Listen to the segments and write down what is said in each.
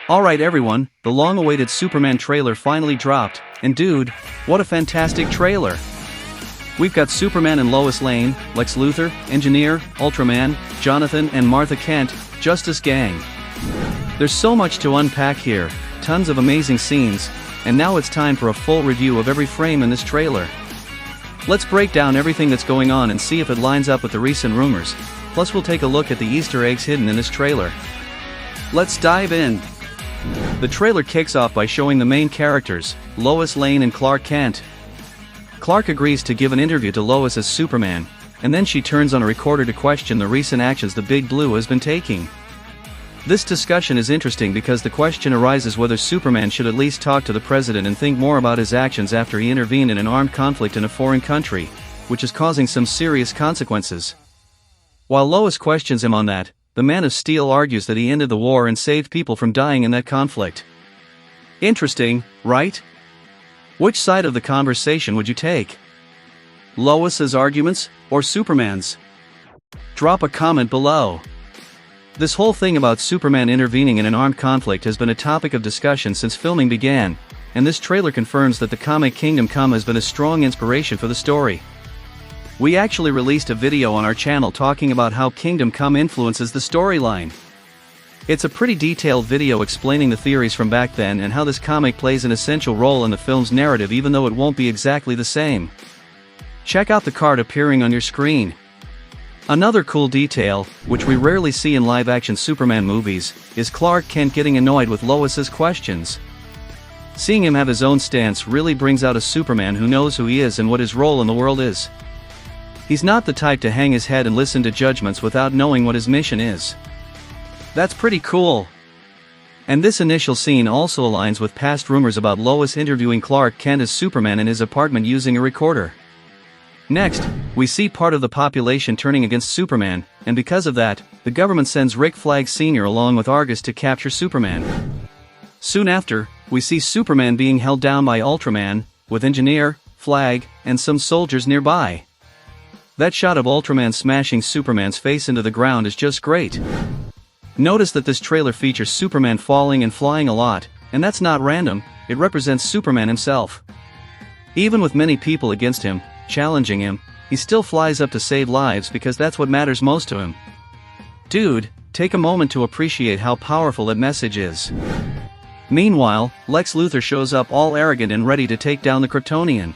Alright everyone, the long-awaited Superman trailer finally dropped, and dude, what a fantastic trailer! We've got Superman and Lois Lane, Lex Luthor, Engineer, Ultraman, Jonathan and Martha Kent, Justice Gang. There's so much to unpack here, tons of amazing scenes, and now it's time for a full review of every frame in this trailer. Let's break down everything that's going on and see if it lines up with the recent rumors, plus we'll take a look at the Easter eggs hidden in this trailer. Let's dive in! The trailer kicks off by showing the main characters, Lois Lane and Clark Kent. Clark agrees to give an interview to Lois as Superman, and then she turns on a recorder to question the recent actions the Big Blue has been taking. This discussion is interesting because the question arises whether Superman should at least talk to the president and think more about his actions after he intervened in an armed conflict in a foreign country, which is causing some serious consequences. While Lois questions him on that, the Man of Steel argues that he ended the war and saved people from dying in that conflict. Interesting, right? Which side of the conversation would you take? Lois's arguments, or Superman's? Drop a comment below. This whole thing about Superman intervening in an armed conflict has been a topic of discussion since filming began, and this trailer confirms that the comic Kingdom Come has been a strong inspiration for the story. We actually released a video on our channel talking about how Kingdom Come influences the storyline. It's a pretty detailed video explaining the theories from back then and how this comic plays an essential role in the film's narrative even though it won't be exactly the same. Check out the card appearing on your screen. Another cool detail, which we rarely see in live-action Superman movies, is Clark Kent getting annoyed with Lois's questions. Seeing him have his own stance really brings out a Superman who knows who he is and what his role in the world is. He's not the type to hang his head and listen to judgments without knowing what his mission is. That's pretty cool. And this initial scene also aligns with past rumors about Lois interviewing Clark Kent as Superman in his apartment using a recorder. Next, we see part of the population turning against Superman, and because of that, the government sends Rick Flag Sr. along with Argus to capture Superman. Soon after, we see Superman being held down by Ultraman, with Engineer, Flag, and some soldiers nearby. That shot of Ultraman smashing Superman's face into the ground is just great. Notice that this trailer features Superman falling and flying a lot, and that's not random, it represents Superman himself. Even with many people against him, challenging him, he still flies up to save lives because that's what matters most to him. Dude, take a moment to appreciate how powerful that message is. Meanwhile, Lex Luthor shows up all arrogant and ready to take down the Kryptonian.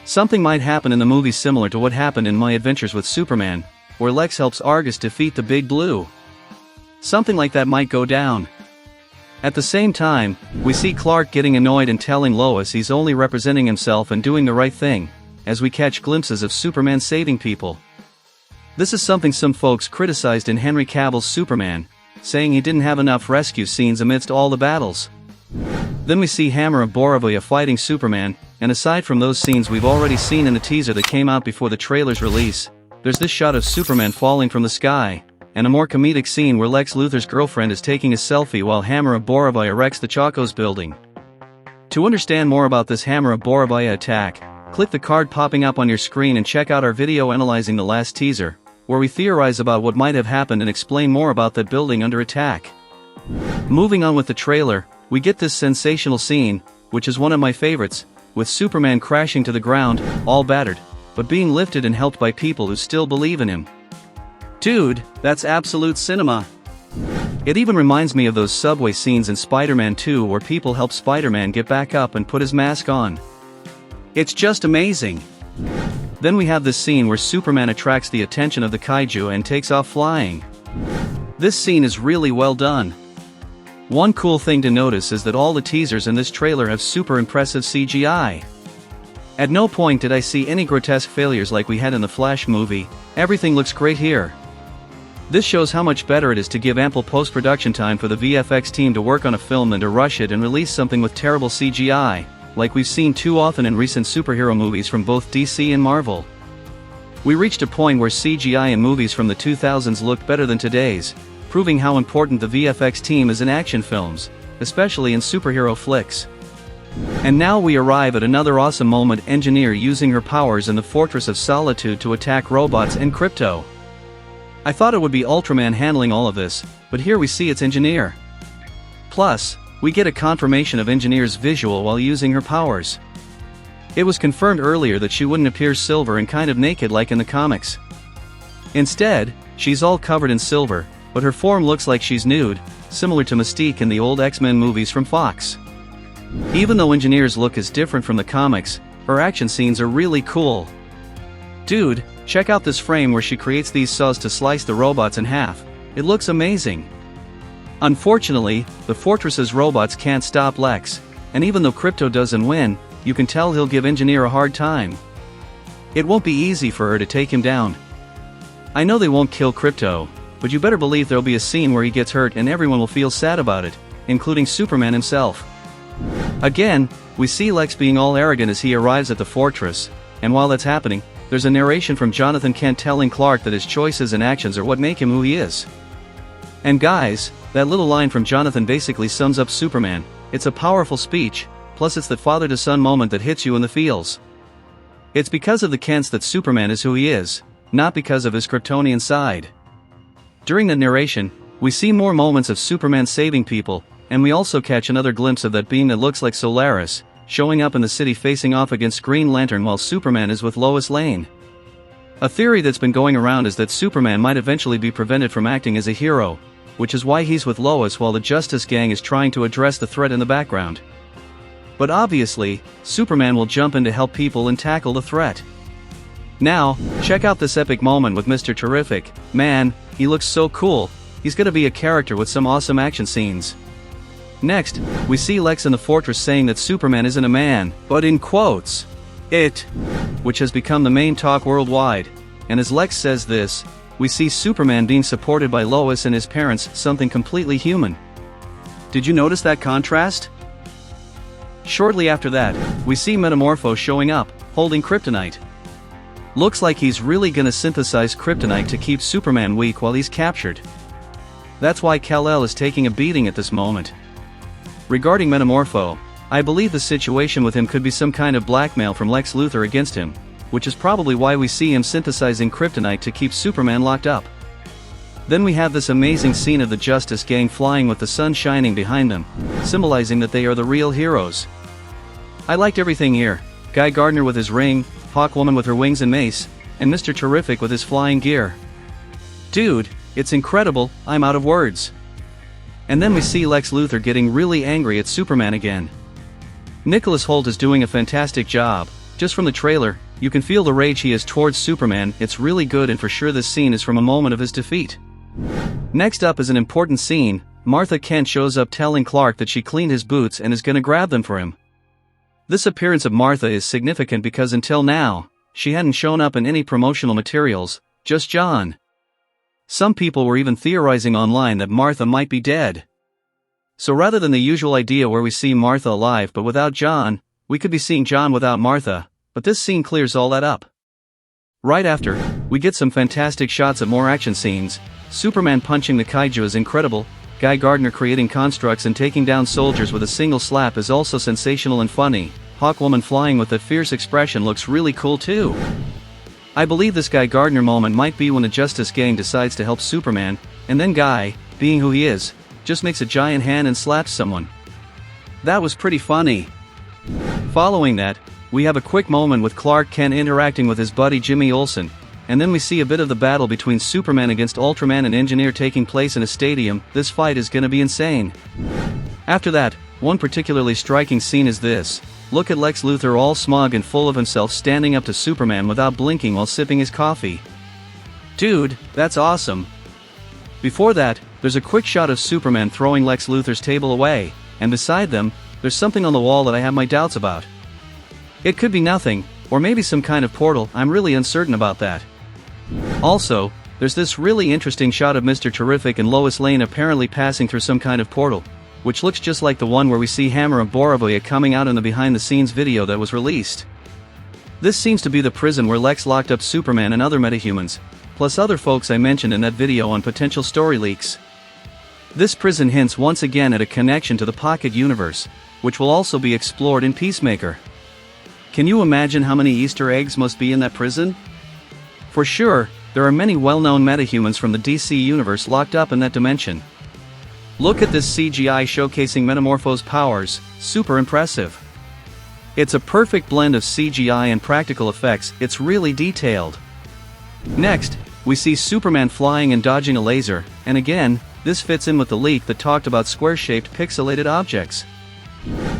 Something might happen in the movie similar to what happened in My Adventures with Superman, where Lex helps Argus defeat the Big Blue. Something like that might go down. At the same time, we see Clark getting annoyed and telling Lois he's only representing himself and doing the right thing, as we catch glimpses of Superman saving people. This is something some folks criticized in Henry Cavill's Superman, saying he didn't have enough rescue scenes amidst all the battles. Then we see Hammer of Boravia fighting Superman, and aside from those scenes we've already seen in the teaser that came out before the trailer's release, there's this shot of Superman falling from the sky, and a more comedic scene where Lex Luthor's girlfriend is taking a selfie while Hammer of Boravia wrecks the Chacos building. To understand more about this Hammer of Boravia attack, click the card popping up on your screen and check out our video analyzing the last teaser, where we theorize about what might have happened and explain more about that building under attack. Moving on with the trailer, we get this sensational scene, which is one of my favorites, with Superman crashing to the ground, all battered, but being lifted and helped by people who still believe in him. Dude, that's absolute cinema. It even reminds me of those subway scenes in Spider-Man 2 where people help Spider-Man get back up and put his mask on. It's just amazing. Then we have this scene where Superman attracts the attention of the kaiju and takes off flying. This scene is really well done. One cool thing to notice is that all the teasers in this trailer have super impressive CGI. At no point did I see any grotesque failures like we had in the Flash movie, everything looks great here. This shows how much better it is to give ample post-production time for the VFX team to work on a film than to rush it and release something with terrible CGI, like we've seen too often in recent superhero movies from both DC and Marvel. We reached a point where CGI in movies from the 2000s looked better than today's, proving how important the VFX team is in action films, especially in superhero flicks. And now we arrive at another awesome moment: Engineer using her powers in the Fortress of Solitude to attack robots and Krypto. I thought it would be Ultraman handling all of this, but here we see it's Engineer. Plus, we get a confirmation of Engineer's visual while using her powers. It was confirmed earlier that she wouldn't appear silver and kind of naked like in the comics. Instead, she's all covered in silver, but her form looks like she's nude, similar to Mystique in the old X-Men movies from Fox. Even though Engineer's look is different from the comics, her action scenes are really cool. Dude, check out this frame where she creates these saws to slice the robots in half. It looks amazing. Unfortunately, the Fortress's robots can't stop Lex, and even though Krypto doesn't win, you can tell he'll give Engineer a hard time. It won't be easy for her to take him down. I know they won't kill Krypto, but you better believe there'll be a scene where he gets hurt and everyone will feel sad about it, including Superman himself. Again, we see Lex being all arrogant as he arrives at the fortress, and while that's happening, there's a narration from Jonathan Kent telling Clark that his choices and actions are what make him who he is. And guys, that little line from Jonathan basically sums up Superman. It's a powerful speech, plus it's that father-to-son moment that hits you in the feels. It's because of the Kents that Superman is who he is, not because of his Kryptonian side. During the narration, we see more moments of Superman saving people, and we also catch another glimpse of that being that looks like Solaris, showing up in the city facing off against Green Lantern while Superman is with Lois Lane. A theory that's been going around is that Superman might eventually be prevented from acting as a hero, which is why he's with Lois while the Justice Gang is trying to address the threat in the background. But obviously, Superman will jump in to help people and tackle the threat. Now, check out this epic moment with Mr. Terrific. Man, he looks so cool. He's gonna be a character with some awesome action scenes. Next, we see Lex in the fortress saying that Superman isn't a man, but in quotes, it, which has become the main talk worldwide. And as Lex says this, we see Superman being supported by Lois and his parents, something completely human. Did you notice that contrast? Shortly after that, we see Metamorpho showing up, holding kryptonite. Looks like he's really gonna synthesize kryptonite to keep Superman weak while he's captured. That's why Kal-El is taking a beating at this moment. Regarding Metamorpho, I believe the situation with him could be some kind of blackmail from Lex Luthor against him, which is probably why we see him synthesizing kryptonite to keep Superman locked up. Then we have this amazing scene of the Justice Gang flying with the sun shining behind them, symbolizing that they are the real heroes. I liked everything here. Guy Gardner with his ring, Hawkwoman with her wings and mace, and Mr. Terrific with his flying gear. Dude, it's incredible, I'm out of words. And then we see Lex Luthor getting really angry at Superman again. Nicholas Hoult is doing a fantastic job. Just from the trailer, you can feel the rage he has towards Superman. It's really good, and for sure this scene is from a moment of his defeat. Next up is an important scene. Martha Kent shows up telling Clark that she cleaned his boots and is gonna grab them for him. This appearance of Martha is significant because until now, she hadn't shown up in any promotional materials, just John. Some people were even theorizing online that Martha might be dead. So rather than the usual idea where we see Martha alive but without John, we could be seeing John without Martha, but this scene clears all that up. Right after, we get some fantastic shots of more action scenes. Superman punching the kaiju is incredible. Guy Gardner creating constructs and taking down soldiers with a single slap is also sensational and funny. Hawkwoman flying with that fierce expression looks really cool too. I believe this Guy Gardner moment might be when the Justice Gang decides to help Superman, and then Guy, being who he is, just makes a giant hand and slaps someone. That was pretty funny. Following that, we have a quick moment with Clark Kent interacting with his buddy Jimmy Olsen, and then we see a bit of the battle between Superman against Ultraman and Engineer taking place in a stadium. This fight is gonna be insane. After that, one particularly striking scene is this. Look at Lex Luthor all smug and full of himself standing up to Superman without blinking while sipping his coffee. Dude, that's awesome. Before that, there's a quick shot of Superman throwing Lex Luthor's table away, and beside them, there's something on the wall that I have my doubts about. It could be nothing, or maybe some kind of portal. I'm really uncertain about that. Also, there's this really interesting shot of Mr. Terrific and Lois Lane apparently passing through some kind of portal, which looks just like the one where we see Hammer of Boravia coming out in the behind-the-scenes video that was released. This seems to be the prison where Lex locked up Superman and other metahumans, plus other folks I mentioned in that video on potential story leaks. This prison hints once again at a connection to the Pocket Universe, which will also be explored in Peacemaker. Can you imagine how many Easter eggs must be in that prison? For sure, there are many well-known metahumans from the DC Universe locked up in that dimension. Look at this CGI showcasing Metamorpho's powers, super impressive. It's a perfect blend of CGI and practical effects, it's really detailed. Next, we see Superman flying and dodging a laser, and again, this fits in with the leak that talked about square-shaped pixelated objects.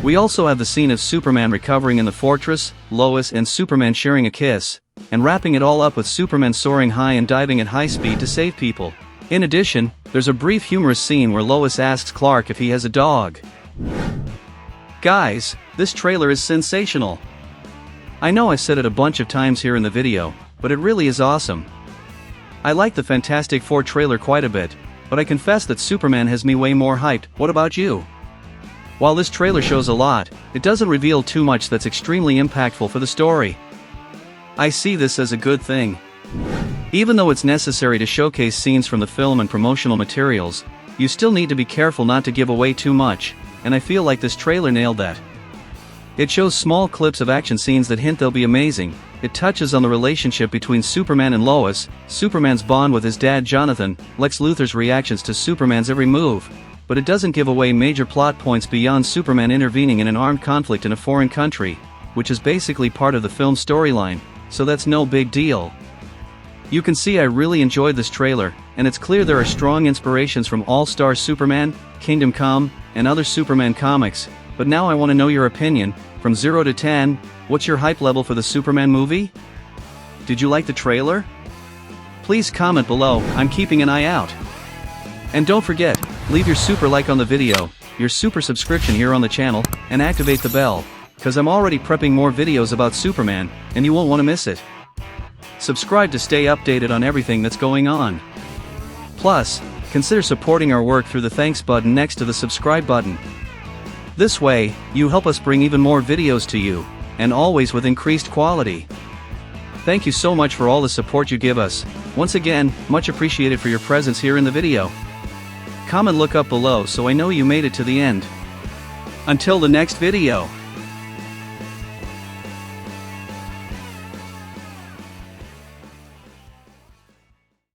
We also have the scene of Superman recovering in the fortress, Lois and Superman sharing a kiss, and wrapping it all up with Superman soaring high and diving at high speed to save people. In addition, there's a brief humorous scene where Lois asks Clark if he has a dog. Guys, this trailer is sensational. I know I said it a bunch of times here in the video, but it really is awesome. I like the Fantastic Four trailer quite a bit, but I confess that Superman has me way more hyped. What about you? While this trailer shows a lot, it doesn't reveal too much that's extremely impactful for the story. I see this as a good thing. Even though it's necessary to showcase scenes from the film and promotional materials, you still need to be careful not to give away too much, and I feel like this trailer nailed that. It shows small clips of action scenes that hint they'll be amazing, it touches on the relationship between Superman and Lois, Superman's bond with his dad Jonathan, Lex Luthor's reactions to Superman's every move, but it doesn't give away major plot points beyond Superman intervening in an armed conflict in a foreign country, which is basically part of the film's storyline, so that's no big deal. You can see I really enjoyed this trailer, and it's clear there are strong inspirations from All-Star Superman, Kingdom Come, and other Superman comics, but now I want to know your opinion. From 0 to 10, what's your hype level for the Superman movie? Did you like the trailer? Please comment below, I'm keeping an eye out. And don't forget, leave your super like on the video, your super subscription here on the channel, and activate the bell, cause I'm already prepping more videos about Superman, and you won't want to miss it. Subscribe to stay updated on everything that's going on. Plus, consider supporting our work through the thanks button next to the subscribe button. This way, you help us bring even more videos to you, and always with increased quality. Thank you so much for all the support you give us. Once again, much appreciated for your presence here in the video. Comment look up below so I know you made it to the end. Until the next video.